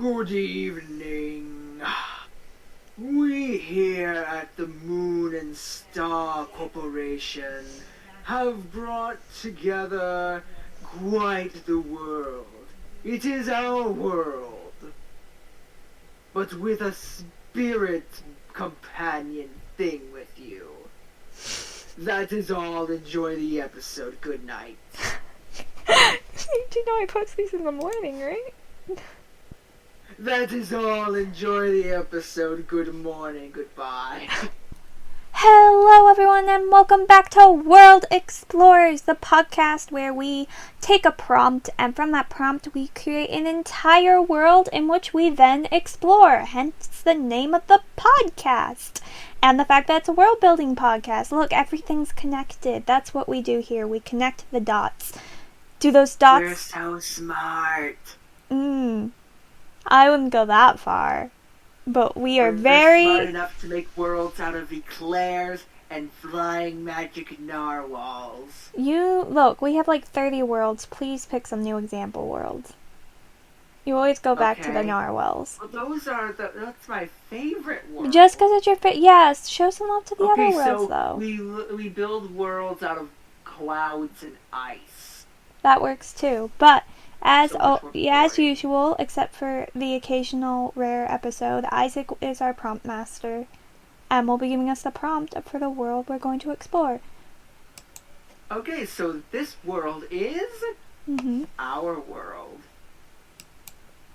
Good evening. We here at the Moon and Star Corporation have brought together quite the world. It is our world, but with a spirit companion thing with you. That is all. Enjoy the episode. Good night. Do you know I post these in the morning, right? That is all. Enjoy the episode. Good morning. Goodbye. Hello, everyone, and welcome back to World Explorers, the podcast where we take a prompt, and from that prompt, we create an entire world in which we then explore. Hence the name of the podcast. And the fact that it's a world-building podcast. Look, everything's connected. That's what we do here. We connect the dots. Do those dots... We're so smart. I wouldn't go that far. But we are We're smart enough to make worlds out of eclairs and flying magic narwhals. Look, we have like 30 worlds. Please pick some new example worlds. You always go back to the narwhals. Well, that's my favorite world. Just because it's your favorite. Yes, show some love to the other worlds, though. We build worlds out of clouds and ice. That works too. But as usual, except for the occasional rare episode, Isaac is our prompt master, and will be giving us the prompt for the world we're going to explore. Okay, so this world is our world.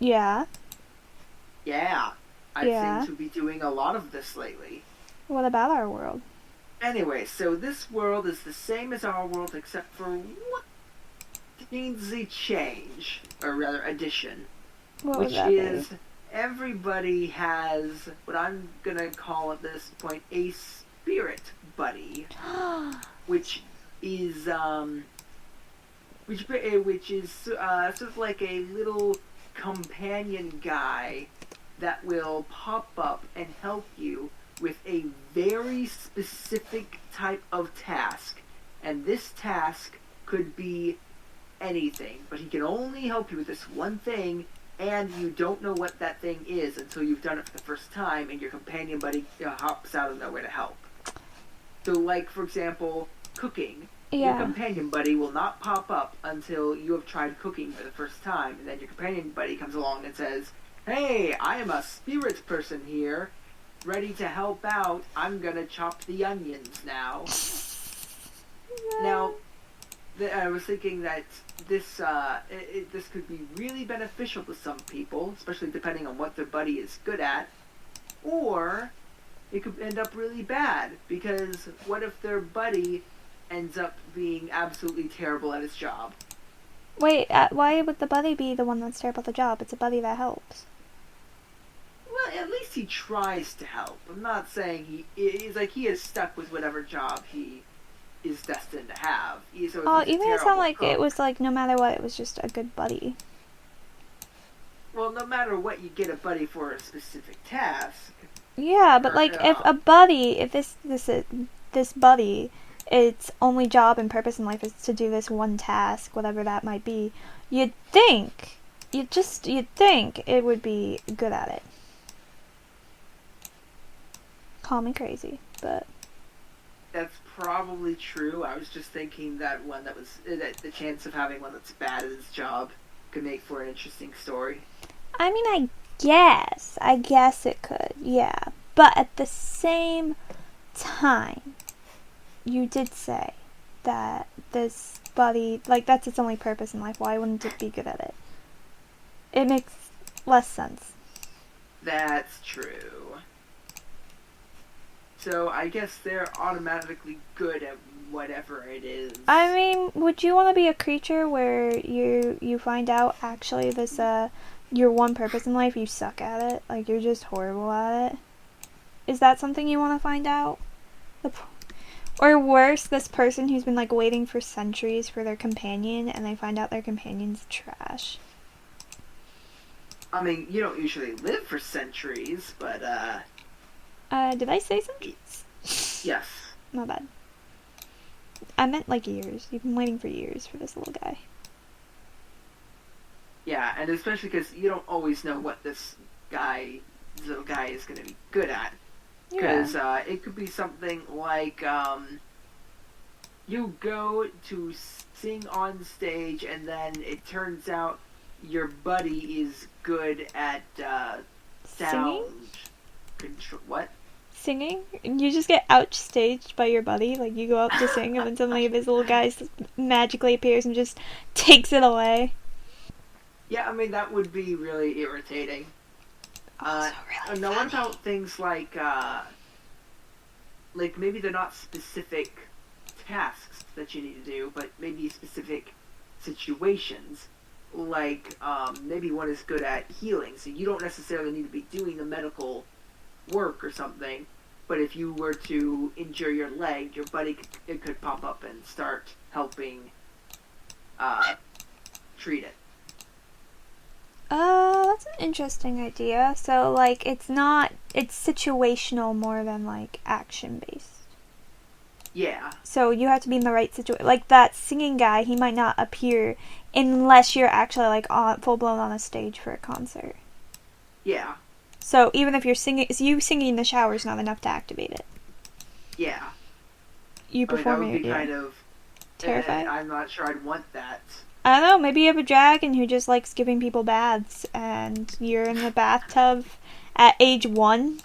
Yeah. Yeah. I seem to be doing a lot of this lately. What about our world? Anyway, so this world is the same as our world except for one needs a change, or rather addition. What is everybody has what I'm gonna call at this point a spirit buddy, which is sort of like a little companion guy that will pop up and help you with a very specific type of task. And this task could be anything, but he can only help you with this one thing, and you don't know what that thing is until you've done it for the first time, and your companion buddy hops out of nowhere to help. So, like, for example, cooking. Yeah. Your companion buddy will not pop up until you have tried cooking for the first time, and then your companion buddy comes along and says, "Hey, I am a spirit person here, ready to help out. I'm gonna chop the onions now." Now, I was thinking that this could be really beneficial to some people, especially depending on what their buddy is good at, or it could end up really bad, because what if their buddy ends up being absolutely terrible at his job? Wait, why would the buddy be the one that's terrible at the job? It's a buddy that helps. Well, at least he tries to help. I'm not saying he is stuck with whatever job he is destined to have. You made it sound like it was like no matter what, it was just a good buddy. Well, no matter what, you get a buddy for a specific task. Yeah, but like if a buddy, if this buddy, its only job and purpose in life is to do this one task, whatever that might be, you'd think it would be good at it. Call me crazy, but that's probably true. I was just thinking that that the chance of having one that's bad at his job could make for an interesting story. I mean, I guess it could, yeah. But at the same time, you did say that this buddy, like, that's its only purpose in life. Why wouldn't it be good at it? It makes less sense. That's true. So I guess they're automatically good at whatever it is. I mean, would you want to be a creature where you find out actually this your one purpose in life, you suck at it, like you're just horrible at it? Is that something you want to find out? Or worse, this person who's been like waiting for centuries for their companion, and they find out their companion's trash. I mean, you don't usually live for centuries, but did I say centuries? Yes. My bad. I meant like years. You've been waiting for years for this little guy. Yeah, and especially because you don't always know what this little guy is going to be good at. Yeah. Because it could be something like you go to sing on stage, and then it turns out your buddy is good at Singing? sound control. What? Singing? And you just get outstaged by your buddy. Like, you go up to sing, and then suddenly this little guy magically appears and just takes it away. Yeah, I mean, that would be really irritating. Also really Now, what funny. about things like maybe they're not specific tasks that you need to do, but maybe specific situations. Like, maybe one is good at healing, so you don't necessarily need to be doing the medical work or something, but if you were to injure your leg, your buddy could pop up and start helping treat it. That's an interesting idea. So, like, it's situational more than, like, action-based. Yeah. So you have to be in the right situation. Like, that singing guy, he might not appear unless you're actually, like, full-blown on a stage for a concert. Yeah. So even if you're singing, you singing in the shower is not enough to activate it. Yeah. You performing that would be it, kind of terrifying. I'm not sure I'd want that. I don't know, maybe you have a dragon who just likes giving people baths, and you're in the bathtub at age 1,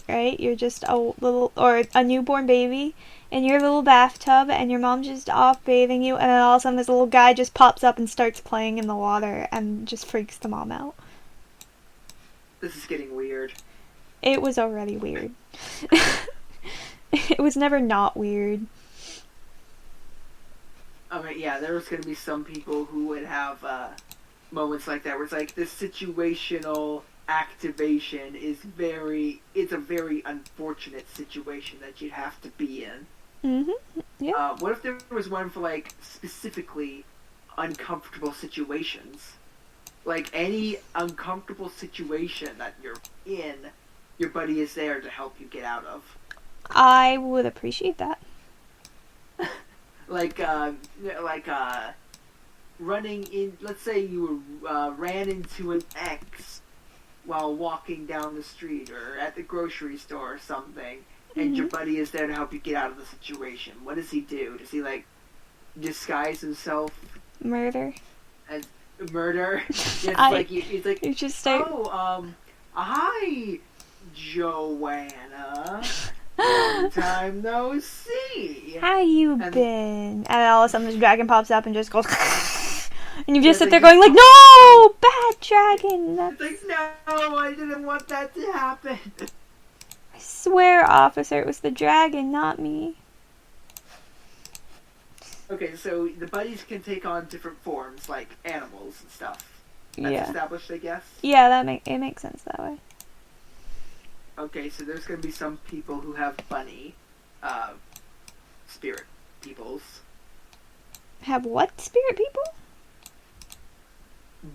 right? You're just a newborn baby in your little bathtub, and your mom's just off bathing you, and then all of a sudden this little guy just pops up and starts playing in the water and just freaks the mom out. This is getting weird. It was already weird. It was never not weird. I mean, yeah, there's going to be some people who would have moments like that where it's like this situational activation it's a very unfortunate situation that you'd have to be in. Mm-hmm. Yeah. What if there was one for, like, specifically uncomfortable situations? Like, any uncomfortable situation that you're in, your buddy is there to help you get out of. I would appreciate that. Like running in, let's say you ran into an ex while walking down the street or at the grocery store or something, and your buddy is there to help you get out of the situation. What does he do? Does he, like, disguise himself Murder. as murder? Yeah, he's like, You just start. Hi, Joanna. Long time no see. How you And- been? And then all of a sudden this dragon pops up and just goes. And you just Yeah, sit there like, going like, no! Bad dragon! It's like, no, I didn't want that to happen. I swear, officer, it was the dragon, not me. Okay, so the buddies can take on different forms, like animals and stuff. That's Yeah. established, I guess. Yeah, it makes sense that way. Okay, so there's going to be some people who have bunny spirit peoples. Have what spirit people?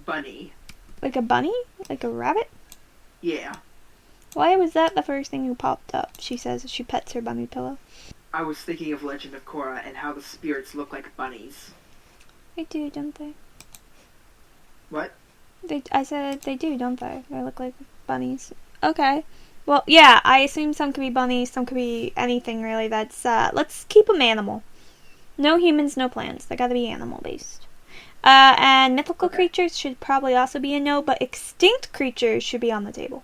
Bunny. Like a bunny? Like a rabbit? Yeah. Why was that the first thing who popped up? She says she pets her bunny pillow. I was thinking of Legend of Korra and how the spirits look like bunnies. They do, don't they? What? I said they do, don't they? They look like bunnies. Okay. Well, yeah, I assume some could be bunnies, some could be anything really that's, let's keep them animal. No humans, no plants. They gotta be animal-based. And mythical Okay. creatures should probably also be a no, but extinct creatures should be on the table.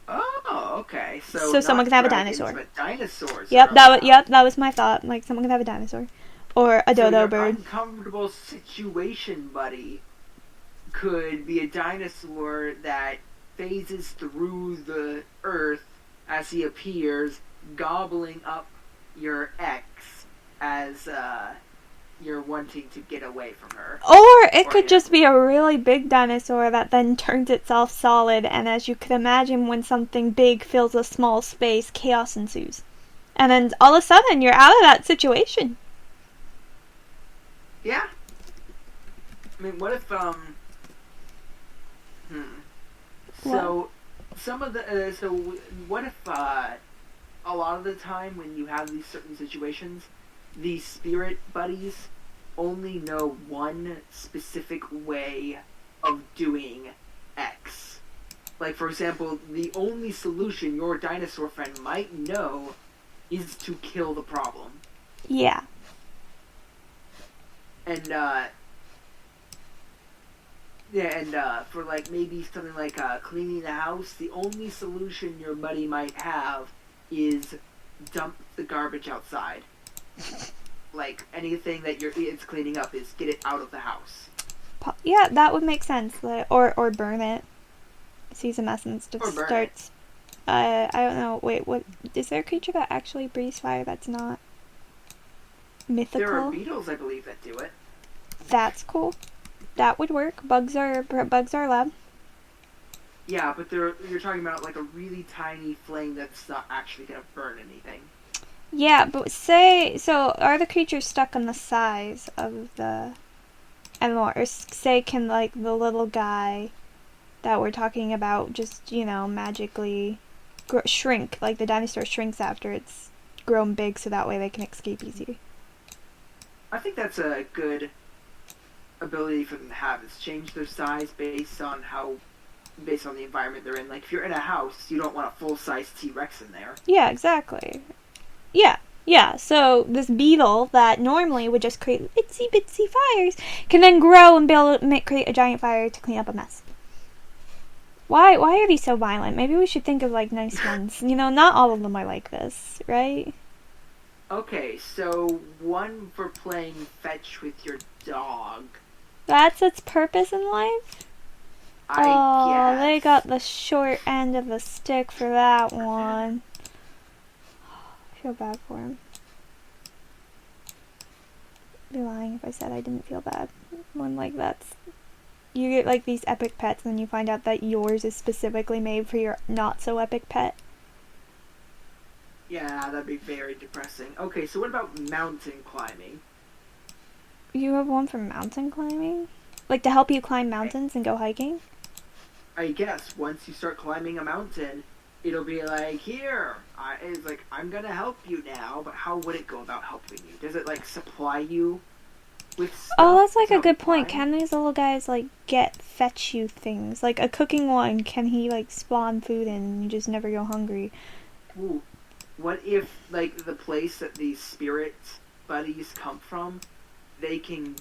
Oh, okay. So not someone can have a dragons, dinosaur. But dinosaurs. Yep, are that allowed. was my thought. Like, someone can have a dinosaur. Or a So dodo your bird. uncomfortable situation buddy could be a dinosaur that phases through the earth as he appears, gobbling up your ex as you're wanting to get away from her. Or it Or could him. just be a really big dinosaur that then turns itself solid, and as you could imagine, when something big fills a small space, chaos ensues. And then all of a sudden, you're out of that situation. Yeah. I mean, what if So, some of the what if a lot of the time when you have these certain situations, these spirit buddies only know one specific way of doing X. Like, for example, the only solution your dinosaur friend might know is to kill the problem. Yeah. And, for, like, maybe something like cleaning the house, the only solution your buddy might have is dump the garbage outside. Like, anything that it's cleaning up is get it out of the house. Yeah, that would make sense. Or burn it. Sees a mess and starts. I don't know. Wait, what? Is there a creature that actually breathes fire that's not mythical? There are beetles, I believe, that do it. That's cool. That would work. Bugs are allowed. Yeah, but you're talking about like a really tiny flame that's not actually gonna burn anything. Yeah, but are the creatures stuck on the size of the animal, or can like the little guy that we're talking about just magically shrink, like the dinosaur shrinks after it's grown big, so that way they can escape easier? I think that's a good ability for them to have, is change their size based on the environment they're in. Like, if you're in a house, you don't want a full-size T-Rex in there. Yeah, exactly. Yeah, so this beetle that normally would just create itsy bitsy fires can then grow and be able to create a giant fire to clean up a mess. Why are these so violent? Maybe we should think of like nice ones. Not all of them are like this, right? Okay, so one for playing fetch with your dog. That's its purpose in life? I guess. They got the short end of the stick for that one. I feel bad for him. I'd be lying if I said I didn't feel bad. When you get like these epic pets and then you find out that yours is specifically made for your not so epic pet. Yeah, that'd be very depressing. Okay, so what about mountain climbing? You have one for mountain climbing? Like to help you climb mountains and go hiking? I guess once you start climbing a mountain, it'll be like, here, it's like, I'm gonna help you now, but how would it go about helping you? Does it, like, supply you with stuff? Oh, that's like a good point. Can these little guys, like, fetch you things? Like, a cooking one, can he, like, spawn food and you just never go hungry? Ooh. What if, like, the place that these spirit buddies come from, they can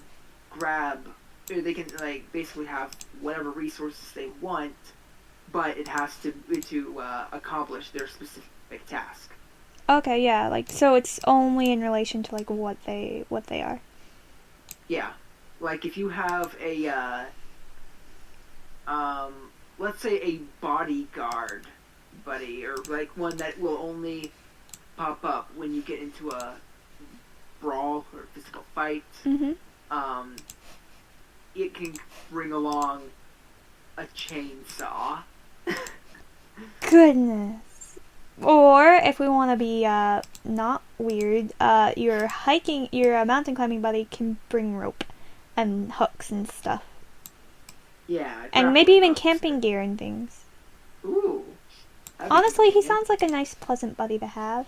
basically have whatever resources they want, but it has to accomplish their specific task. Okay, yeah, like, so it's only in relation to, like, what they are. Yeah. Like, if you have let's say a bodyguard buddy, or, like, one that will only pop up when you get into a brawl or physical fight, it can bring along a chainsaw. Goodness. Or, if we want to be not weird, your mountain climbing buddy can bring rope and hooks and stuff. Yeah. And maybe even camping gear and things. Ooh. Honestly, he sounds like a nice, pleasant buddy to have.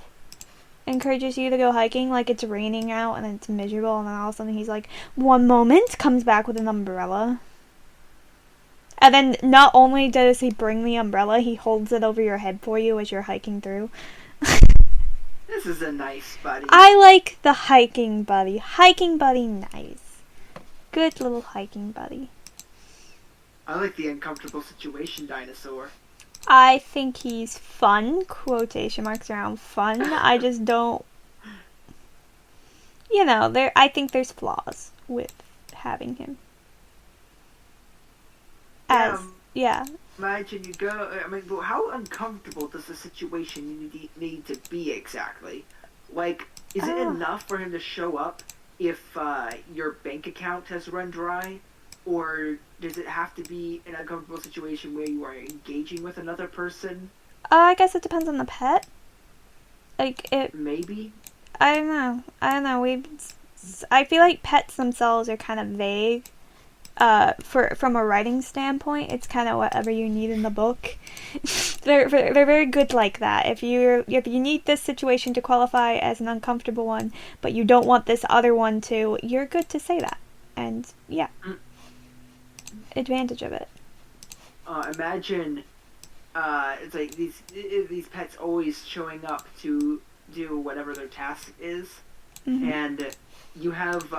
Encourages you to go hiking, like it's raining out and it's miserable, and then all of a sudden he's like, one moment, comes back with an umbrella. And then not only does he bring the umbrella, he holds it over your head for you as you're hiking through. This is a nice buddy. I like the hiking buddy. Hiking buddy, nice. Good little hiking buddy. I like the uncomfortable situation dinosaur. I think he's fun, quotation marks around fun. I just don't, I think there's flaws with having him. Imagine you go, well, how uncomfortable does the situation need to be exactly? Like, is it enough for him to show up if your bank account has run dry? Or does it have to be an uncomfortable situation where you are engaging with another person? I guess it depends on the pet. Maybe? I don't know. I feel like pets themselves are kind of vague. From a writing standpoint, it's kind of whatever you need in the book. They're very good like that. If you need this situation to qualify as an uncomfortable one, but you don't want this other one to, you're good to say that. And yeah. advantage of it. Imagine it's like these pets always showing up to do whatever their task is, Mm-hmm. and you have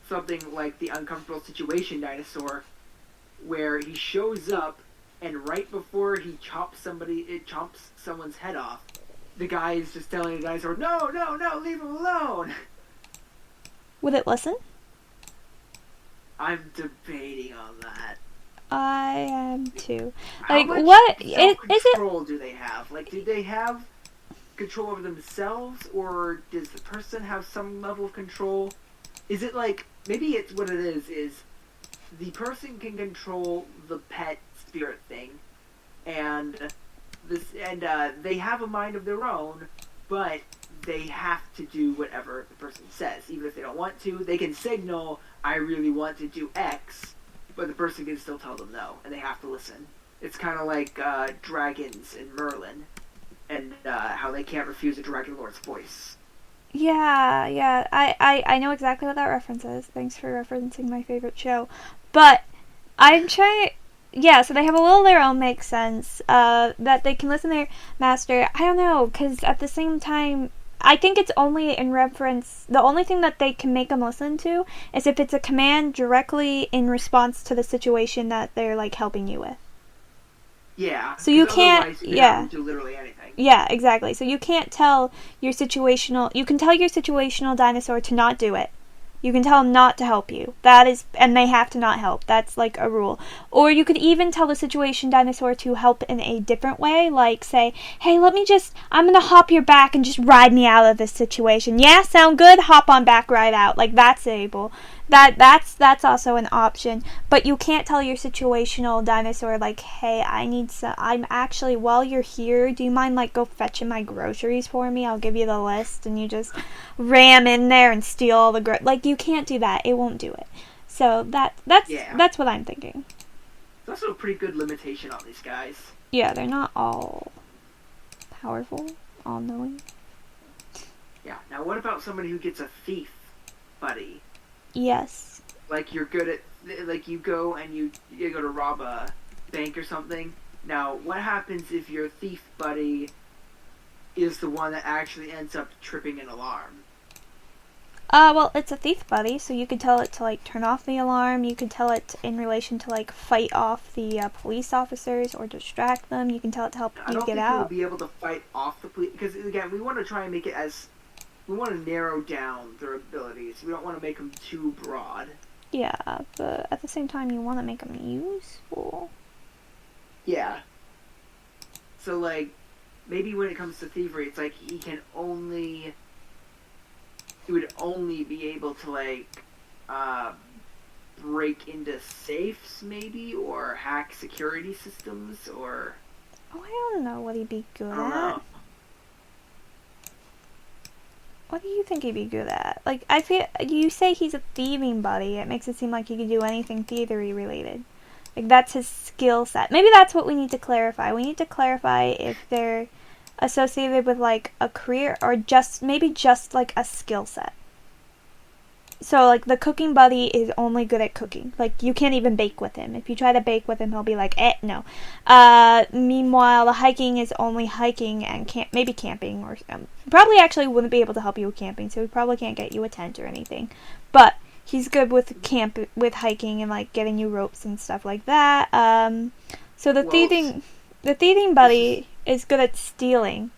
something like the uncomfortable situation dinosaur, where he shows up, and right before he chomps someone's head off, the guy is just telling the dinosaur, "No, no, no, leave him alone." Would it listen? I'm debating on that. I am too. How Like, much what is it? self-control do they have? Like, do they have control over themselves, or does the person have some level of control? Is it like, maybe it's what it is the person can control the pet spirit thing, and they have a mind of their own, but they have to do whatever the person says. Even if they don't want to, they can signal, "I really want to do X," but the person can still tell them no, and they have to listen. It's kind of like dragons in Merlin, and how they can't refuse a Dragon Lord's voice. Yeah. I know exactly what that reference is. Thanks for referencing my favorite show. But I'm trying. Yeah, so they have a will of their own makes sense. That they can listen to their master. I don't know, because at the same time, I think it's only in reference. The only thing that they can make them listen to is if it's a command directly in response to the situation that they're like helping you with. Yeah. So you 'cause can't. otherwise you can Yeah. have them do literally anything. Yeah, exactly. So you can't tell your situational. You can tell your situational dinosaur to not do it. You can tell them not to help you. That is, and they have to not help. That's like a rule. Or you could even tell the situation dinosaur to help in a different way, like say, "Hey, I'm gonna hop your back and just ride me out of this situation." Yeah, sound good? Hop on back, ride out. Like that's able. That's also an option. But you can't tell your situational dinosaur like, "Hey, I'm actually while you're here, do you mind like go fetching my groceries for me? I'll give you the list," and you just ram in there and steal all the like you can't do that. It won't do it. So that's what I'm thinking. There's also a pretty good limitation on these guys. Yeah, they're not all powerful, all knowing. Yeah. Now, what about somebody who gets a thief buddy? Yes. Like you're good at, like you go and you go to rob a bank or something. Now, what happens if your thief buddy is the one that actually ends up tripping an alarm? Well, it's a thief buddy, so you could tell it to like turn off the alarm. You could tell it in relation to like fight off the police officers or distract them. You can tell it to help I you don't get think out. you'll be able to fight off the police, because again, we want to try and make it as, we want to narrow down their abilities. We don't want to make them too broad. Yeah, but at the same time, you want to make them useful. Yeah. So like, maybe when it comes to thievery, it's like he would only be able to like break into safes maybe, or hack security systems, or Oh, I don't know what he'd be good I don't at. know. What do you think he'd be good at? Like, I feel you say he's a thieving buddy. It makes it seem like he could do anything thievery related. Like that's his skill set. Maybe that's what we need to clarify. We need to clarify if they're associated with like a career or just like a skill set. So like the cooking buddy is only good at cooking. Like you can't even bake with him. If you try to bake with him, he'll be like, no. Meanwhile, the hiking is only hiking and maybe camping, or probably actually wouldn't be able to help you with camping. So he probably can't get you a tent or anything. But he's good with hiking and like getting you ropes and stuff like that. So the thieving buddy is good at stealing.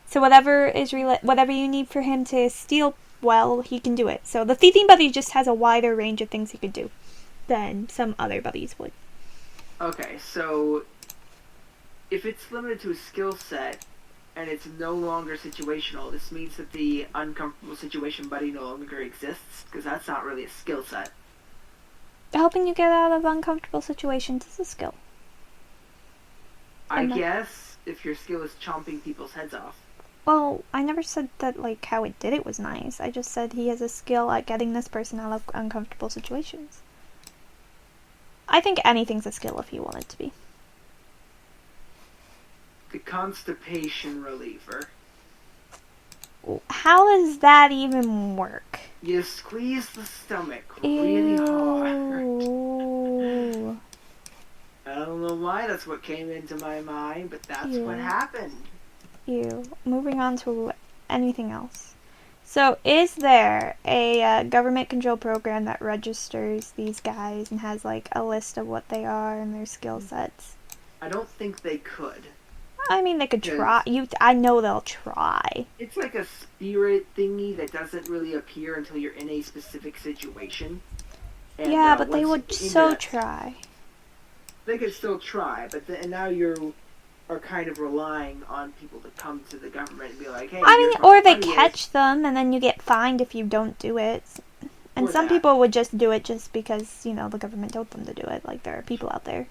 So whatever you need for him to steal, well, he can do it. So the thieving buddy just has a wider range of things he could do than some other buddies would. Okay, so if it's limited to a skill set and it's no longer situational, this means that the uncomfortable situation buddy no longer exists, because that's not really a skill set. Helping you get out of uncomfortable situations is a skill. I guess if your skill is chomping people's heads off. Well, I never said that like how it did it was nice. I just said he has a skill at getting this person out of uncomfortable situations. I think anything's a skill if you want it to be. The constipation reliever. How does that even work? You squeeze the stomach really hard. don't know why that's what came into my mind, but that's what Yeah. happened. Moving on to anything else. So, is there a government control program that registers these guys and has like a list of what they are and their skill sets? I don't think they could. I mean, they could try. Because I know they'll try. it's like a spirit thingy that doesn't really appear until you're in a specific situation. And, Yeah, but they once would you're into so that- try. They could still try, but and now you are kind of relying on people to come to the government and be like, hey, I mean, here's what or the they money is. catch them and then you get fined if you don't do it. And Or some that. people would just do it just because, you know, the government told them to do it. Like, there are people out there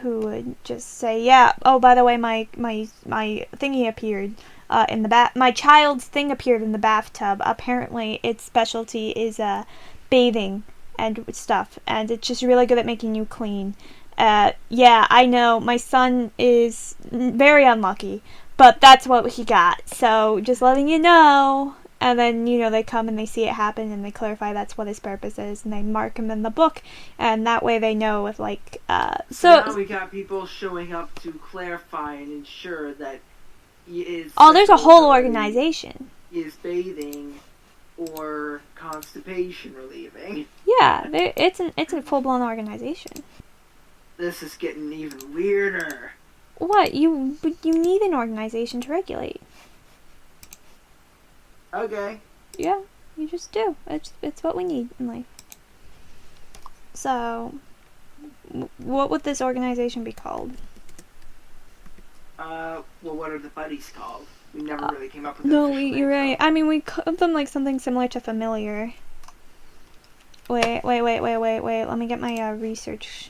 who would just say, yeah, oh, by the way, my thingy appeared in the my child's thing appeared in the bathtub. Apparently, its specialty is bathing and stuff, and it's just really good at making you clean. Yeah, I know, my son is very unlucky, but that's what he got, so just letting you know. And then, you know, they come and they see it happen and they clarify that's what his purpose is and they mark him in the book, and that way they know if, like, So now we got people showing up to clarify and ensure that he is. oh, there's a whole ability organization. Is bathing or constipation relieving. Yeah, it's a full-blown organization. This is getting even weirder. What? You need an organization to regulate. Okay. Yeah, you just do. It's what we need in life. So, what would this organization be called? Well, what are the buddies called? We never really came up with No, an official you're name, right. though. I mean, we called them like something similar to familiar. Wait. Let me get my research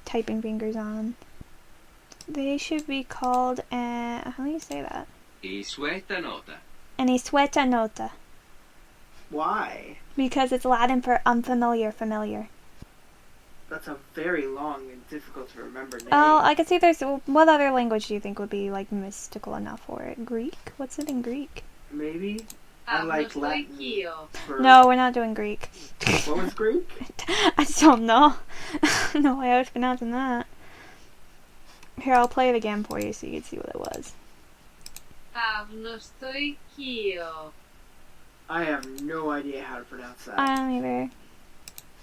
typing fingers on. They should be called, how do you say that? I sueta nota. An isueta nota. Why? Because it's Latin for unfamiliar, familiar. That's a very long and difficult to remember name. Oh, I could see there's... What other language do you think would be, like, mystical enough for it? Greek? What's it in Greek? Maybe? I like Latin. For... No, we're not doing Greek. What was Greek? I just don't know. No way I was pronouncing that. Here, I'll play it again for you so you can see what it was. I have no idea how to pronounce that. I don't either.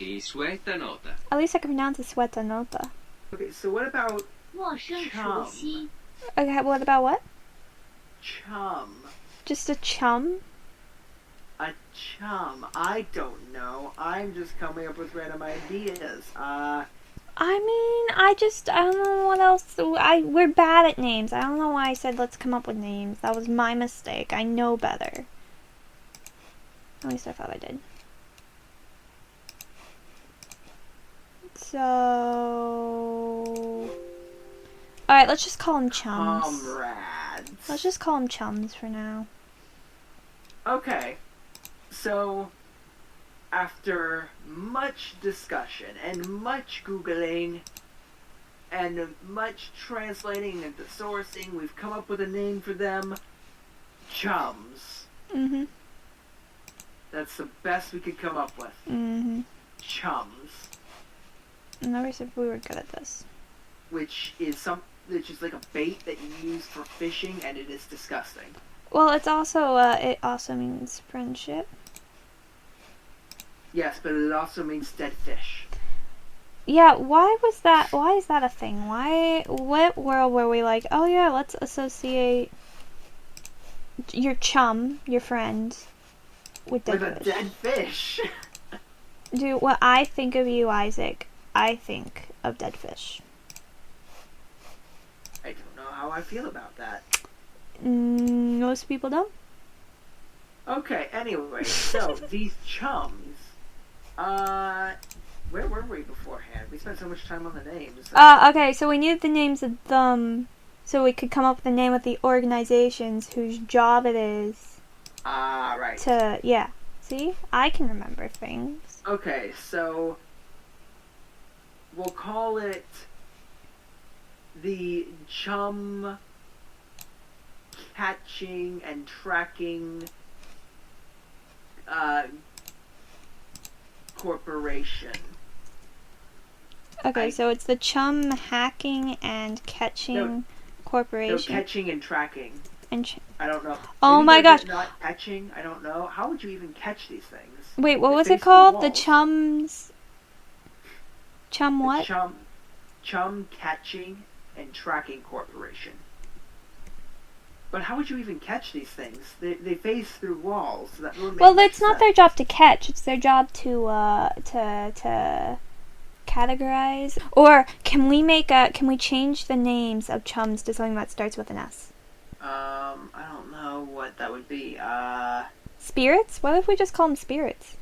I sueta nota. At least I can pronounce it sueta nota. Okay, so what about 陌生熟悉， Okay, what about what? chum? Just a chum? A chum. I don't know. I'm just coming up with random ideas. I mean, I don't know what else. We're bad at names. I don't know why I said let's come up with names. That was my mistake. I know better. At least I thought I did. So... Alright, let's just call them chums. Comrades. Let's just call them chums for now. Okay. So, after much discussion and much Googling and much translating and sourcing, we've come up with a name for them. Chums. Mm-hmm. That's the best we could come up with. Mm-hmm. Chums. Never said we were good at this. Which is like a bait that you use for fishing, and it is disgusting. Well, it also means friendship. Yes, but it also means dead fish. Yeah, why is that a thing? What world were we like, oh yeah, let's associate your chum, your friend, with dead With a fish? dead fish. Dude, when I think of you, Isaac, I think of dead fish. I don't know how I feel about that. Most people don't. Okay, anyway, so these chums, where were we beforehand? We spent so much time on the names. Okay, so we needed the names of them so we could come up with the name of the organizations whose job it is Right. to, yeah. See? I can remember things. Okay, so we'll call it the Chum Catching and Tracking Corporation. Okay, so it's the Chum Hacking and Catching No, Corporation. catching and tracking. and I don't know. Oh Maybe my they're gosh. Not catching. I don't know. How would you even catch these things? Wait, what They was face it called? The walls. Chums. Chum The what? Chum Catching and Tracking Corporation. But how would you even catch these things? They phase through walls. So that would make Well, much it's not their sense. job to catch. It's their job to categorize. Or can we change the names of chums to something that starts with an S? I don't know what that would be. Spirits? What if we just call them spirits?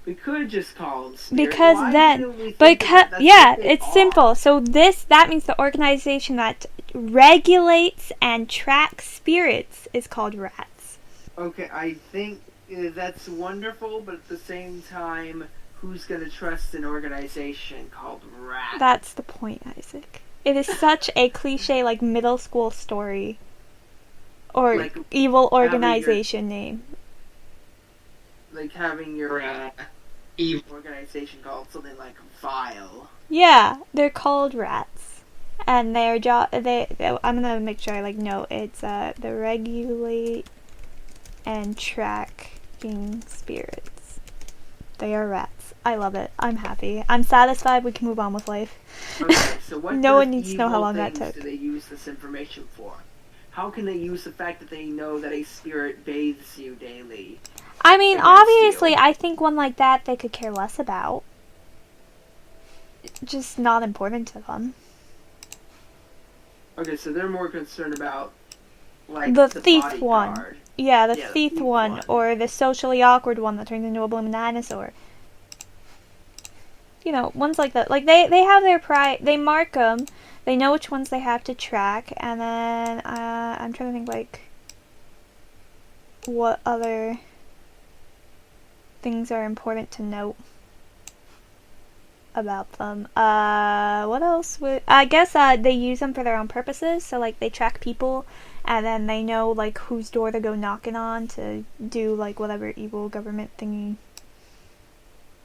We could just call them spirit. Because Why then, didn't we think of that? That's yeah, what they it's are. simple. So that means the organization that regulates and tracks spirits is called rats. Okay, I think that's wonderful, but at the same time, who's gonna trust an organization called Rat? That's the point, Isaac. It is such a cliche, like middle school story, or Like evil having your- organization name. Like having your evil organization called something like Vile. Yeah, they're called rats, and their job. I'm gonna make sure I note it's the regulate and tracking spirits. They are rats. I love it. I'm happy. I'm satisfied. We can move on with life. Okay, so what No sort one of needs to know how evil long that things took. do they use this information for? How can they use the fact that they know that a spirit bathes you daily? I mean, Against obviously, you. I think one like that they could care less about. Just not important to them. Okay, so they're more concerned about like The the thief bodyguard. one. Yeah, the Yeah, the thief thief one, one. or the socially awkward one that turns into a blooming dinosaur. You know, ones like that. Like, they have their pride. They mark them. They know which ones they have to track. And then, I'm trying to think, what other things are important to note about them. What else I guess, they use them for their own purposes. So, they track people, and then they know, whose door to go knocking on to do, whatever evil government thingy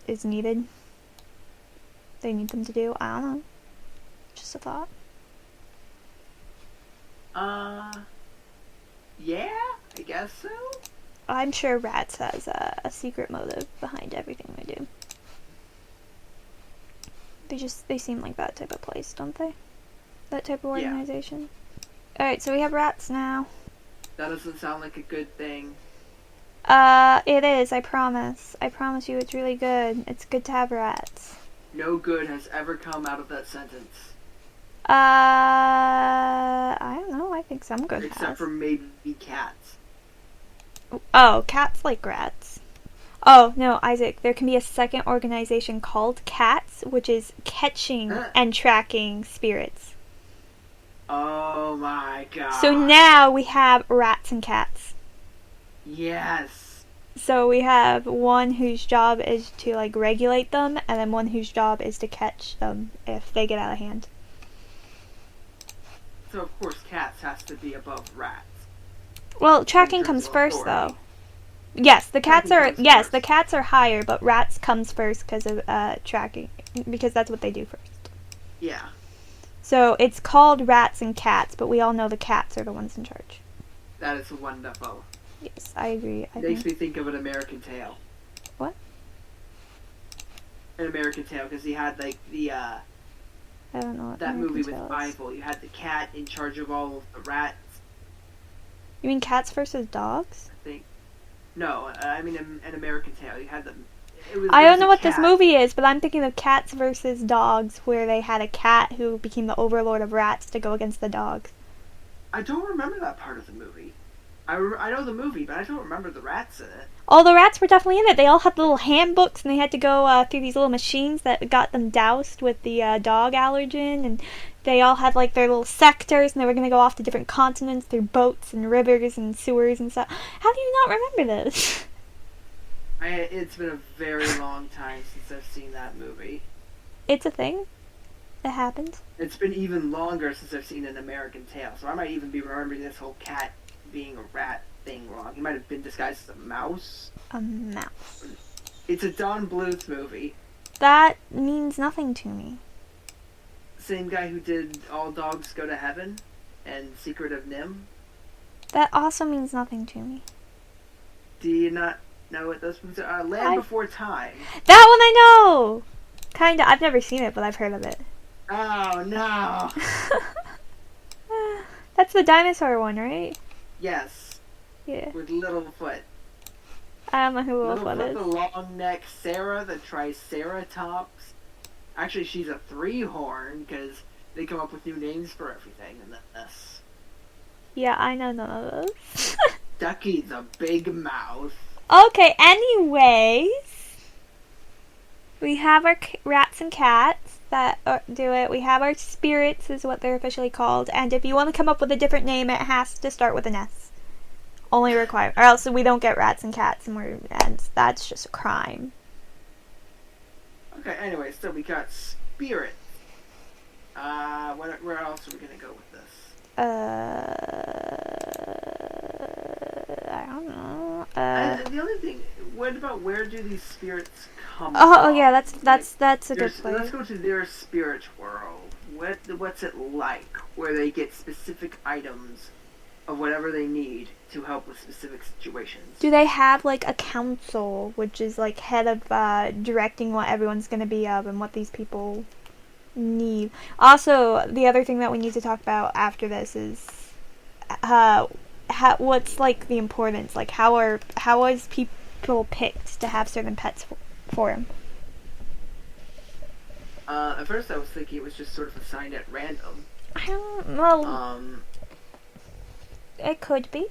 is needed. They need them to do. I don't know. Just a thought. Yeah, I guess so. I'm sure Rats has a secret motive behind everything they do. They seem like that type of place, don't they? That type of Yeah. organization. Alright, so we have rats now. That doesn't sound like a good thing. It is, I promise. I promise you it's really good. It's good to have rats. No good has ever come out of that sentence. I don't know, I think some good Except has. for maybe cats. Oh, cats like rats. Oh, no, Isaac, there can be a second organization called CATS, which is catching and tracking spirits. Oh my god. So now we have rats and cats. Yes. So we have one whose job is to regulate them, and then one whose job is to catch them if they get out of hand. So of course cats has to be above rats. Well, tracking In terms comes of first authority. though. Yes, the cats Tracking are comes yes, first. the cats are higher, but rats comes first because of tracking, because that's what they do first. Yeah. So it's called rats and cats, but we all know the cats are the ones in charge. That is wonderful. Yes, I agree. Makes me think of An American Tail. What? An American Tail, because he had the I don't know what that American movie with Tail is. Fievel. You had the cat in charge of all of the rats. You mean cats versus dogs? I think. No, I mean An American Tail. You had them. It was, I there don't was know a what this cat. movie is, but I'm thinking of Cats versus Dogs, where they had a cat who became the overlord of rats to go against the dogs. I don't remember that part of the movie. I know the movie, but I don't remember the rats in it. All the rats were definitely in it. They all had little handbooks, and they had to go through these little machines that got them doused with the dog allergen, and they all had their little sectors, and they were going to go off to different continents through boats and rivers and sewers and stuff. How do you not remember this? It's been a very long time since I've seen that movie. It's a thing. It happens. It's been even longer since I've seen An American Tail, so I might even be remembering this whole cat being a rat thing wrong. He might have been disguised as a mouse. A mouse. It's a Don Bluth movie. That means nothing to me. Same guy who did All Dogs Go to Heaven and Secret of Nim. That also means nothing to me. Do you not know what those movies are? Land Before Time. That one I know! Kinda. I've never seen it, but I've heard of it. Oh, no. That's the dinosaur one, right? Yes, Yeah. with Littlefoot. I don't know who Littlefoot Littlefoot, is. the long neck Sarah, the Triceratops. Actually, she's a three-horn, because they come up with new names for everything in this. Yeah, I know none of those. Ducky, the big mouth. Okay, anyways. We have our rats and cats that do it. We have our spirits, is what they're officially called. And if you want to come up with a different name, it has to start with an S. Only required. Or else we don't get rats and cats, and that's just a crime. Okay, anyway, so we got spirit. Where else are we gonna go with this? I don't know. The other thing, what about where do these spirits come Oh from? yeah, that's a good Let's place. go to their spirit world. What's it like? Where they get specific items of whatever they need to help with specific situations. Do they have like a council, which is like head of directing what everyone's gonna be of and what these people need? Also, the other thing that we need to talk about after this is what's like the importance? Like how is people picked to have certain pets for them? At first I was thinking it was just sort of assigned at random. I don't know. It could be.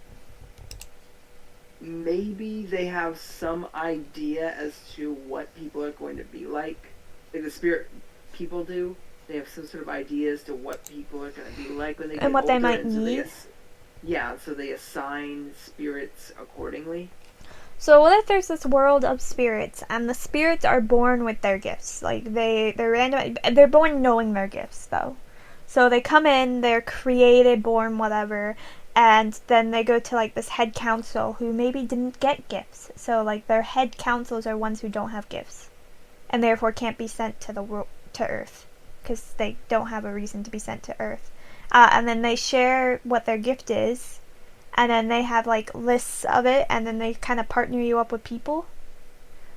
Maybe they have some idea as to what people are going to be like the spirit people do. They have some sort of idea as to what people are going to be like when they get And what they older, might and so need. so they assign spirits accordingly. So what if there's this world of spirits, and the spirits are born with their gifts? Like they're random. They're born knowing their gifts, though. So they come in, they're created, born, whatever, and then they go to like this head council who maybe didn't get gifts. So like their head councils are ones who don't have gifts, and therefore can't be sent to to Earth, because they don't have a reason to be sent to Earth. And then they share what their gift is. And then they have like lists of it, and then they kind of partner you up with people.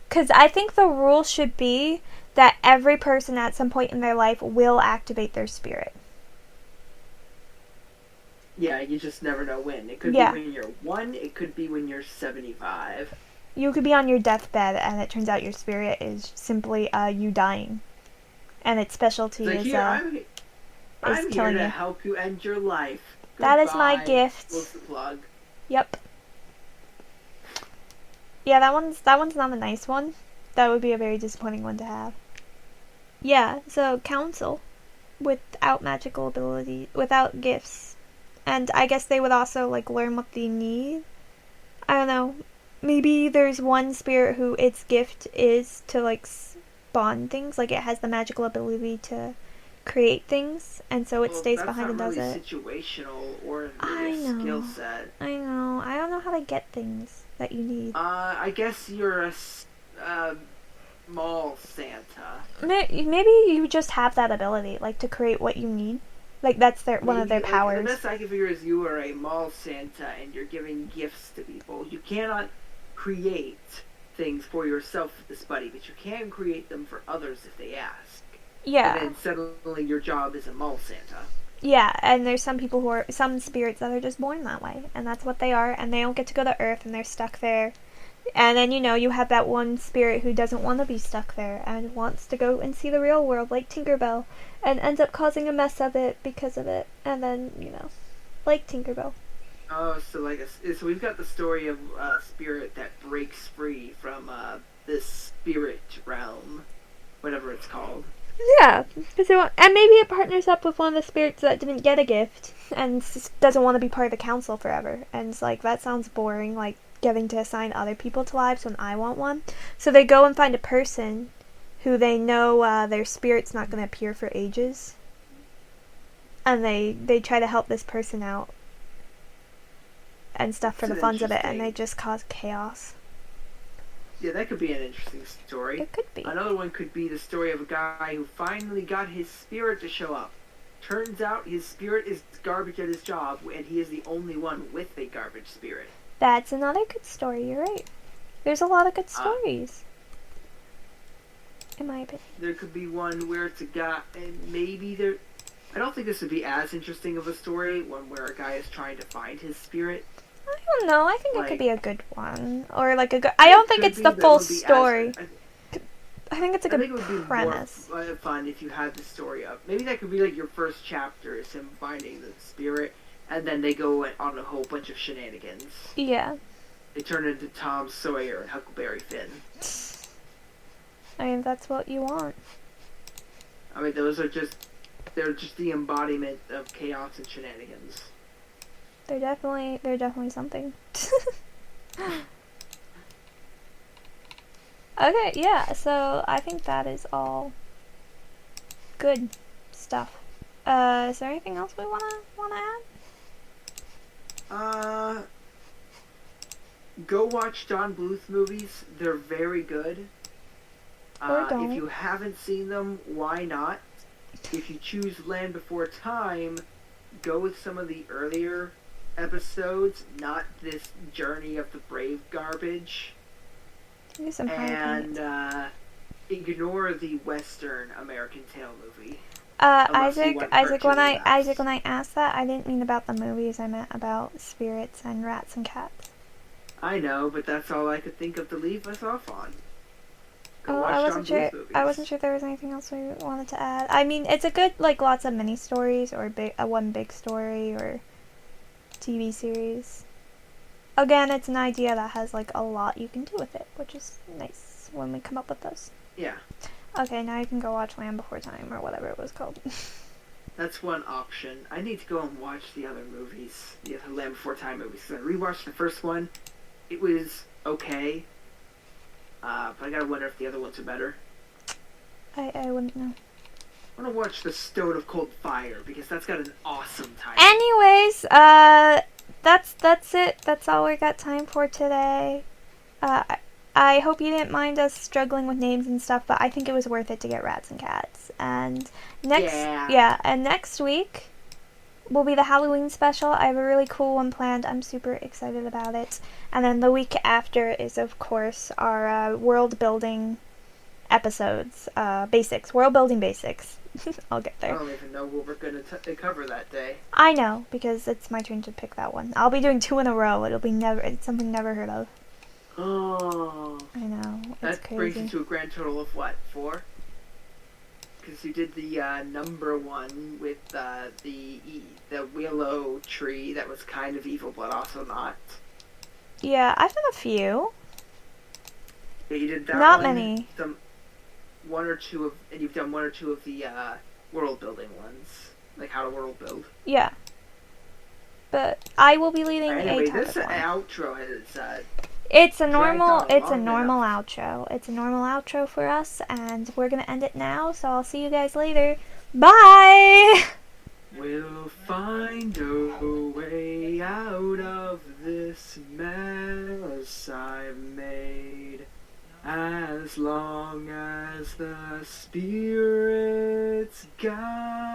Because I think the rule should be that every person at some point in their life will activate their spirit. Yeah, you just never know when. It could Yeah. be when you're 1, it could be when you're 75. You could be on your deathbed, and it turns out your spirit is simply you dying. And its specialty Like, is here, I'm here killing to you. help you end your life. That is my Goodbye. gift. Close the plug. Yep. Yeah, that one's not a nice one. That would be a very disappointing one to have. Yeah, so council without magical ability, without gifts. And I guess they would also like learn what they need. I don't know. Maybe there's one spirit who its gift is to like spawn things, like it has the magical ability to create things, and so it stays behind and does really it. Situational or I really a know. skill set. I know. I don't know how to get things that you need. I guess you're a mall Santa. Maybe you just have that ability, like to create what you need. Like that's one of their Maybe, powers. The best I can figure is you are a mall Santa and you're giving gifts to people. You cannot create things for yourself with this buddy, but you can create them for others if they ask. Yeah. And then suddenly your job is a mall Santa. Yeah, and there's some spirits that are just born that way, and that's what they are, and they don't get to go to Earth, and they're stuck there. And then, you have that one spirit who doesn't want to be stuck there, and wants to go and see the real world, like Tinkerbell, and ends up causing a mess of it because of it, and then, like Tinkerbell. Oh, so so we've got the story of a spirit that breaks free from this spirit realm, whatever it's called. Yeah, and maybe it partners up with one of the spirits that didn't get a gift and doesn't want to be part of the council forever. And it's like, that sounds boring, like getting to assign other people to lives when I want one. So they go and find a person who they know their spirit's not going to appear for ages. And they try to help this person out and stuff for the funds of it, and they just cause chaos. Yeah, that could be an interesting story. It could be. Another one could be the story of a guy who finally got his spirit to show up. Turns out his spirit is garbage at his job, and he is the only one with a garbage spirit. That's another good story. You're right. There's a lot of good stories. In my opinion. There could be one where it's a guy, and maybe there... I don't think this would be as interesting of a story, one where a guy is trying to find his spirit. I don't know. I think it Like- could be a good one. Or like a good... I don't think Could it's be, the but it full would be as- story. I I think it's a I think good it would be premise. more fun if you had the story up. Maybe that could be like your first chapter is him finding the spirit, and then they go on a whole bunch of shenanigans. Yeah. They turn into Tom Sawyer and Huckleberry Finn. I mean, that's what you want. I mean, they're just the embodiment of chaos and shenanigans. They're definitely something. Okay, yeah, so I think that is all good stuff. Is there anything else we wanna add? Go watch John Bluth movies. They're very good. Or don't. If you haven't seen them, why not? If you choose Land Before Time, go with some of the earlier episodes, not this Journey of the Brave garbage. Give me some high And points. ignore the Western American Tail movie. unless you want Isaac, when virtually I asked that, I didn't mean about the movies. I meant about spirits and rats and cats. I know, but that's all I could think of to leave us off on. Go Oh, watch I wasn't John sure. Bluth movies. I wasn't sure if there was anything else we wanted to add. I mean, it's a good like lots of mini stories or one big story or TV series. Again, it's an idea that has like a lot you can do with it, which is nice when we come up with those. Yeah, Okay, now you can go watch Land Before Time or whatever it was called. that's one option. I need to go and watch the other movies, the other Land Before Time movies. So I rewatched the first one. It was okay. But I gotta wonder if the other ones are better. I wouldn't know. I wanna watch The Stone of Cold Fire, because that's got an awesome title. Anyways, that's it. That's all we got time for today. I hope you didn't mind us struggling with names and stuff, but I think it was worth it to get rats and cats. And next week will be the Halloween special. I have a really cool one planned. I'm super excited about it. And then the week after is, of course, our world building episodes. World building basics. I'll get I there. don't even know what we're gonna cover that day. I know, because it's my turn to pick that one. I'll be doing 2 in a row. It's something never heard of. Oh, I know. It's that brings crazy. you to a grand total of what, 4? Because you did the number one with the willow tree that was kind of evil but also not. Yeah, I've done a few. Yeah, you did that Not one, many. And you've done 1 or 2 of the world building ones, like how to world build. Yeah. But I will be leading Anyway, a topic this one. outro has It's a dragged normal on it's a long normal outro. It's a normal outro for us, and we're gonna end it now, so I'll see you guys later. Bye. We'll find a way out of this mess I've made, as long as the spirits guide.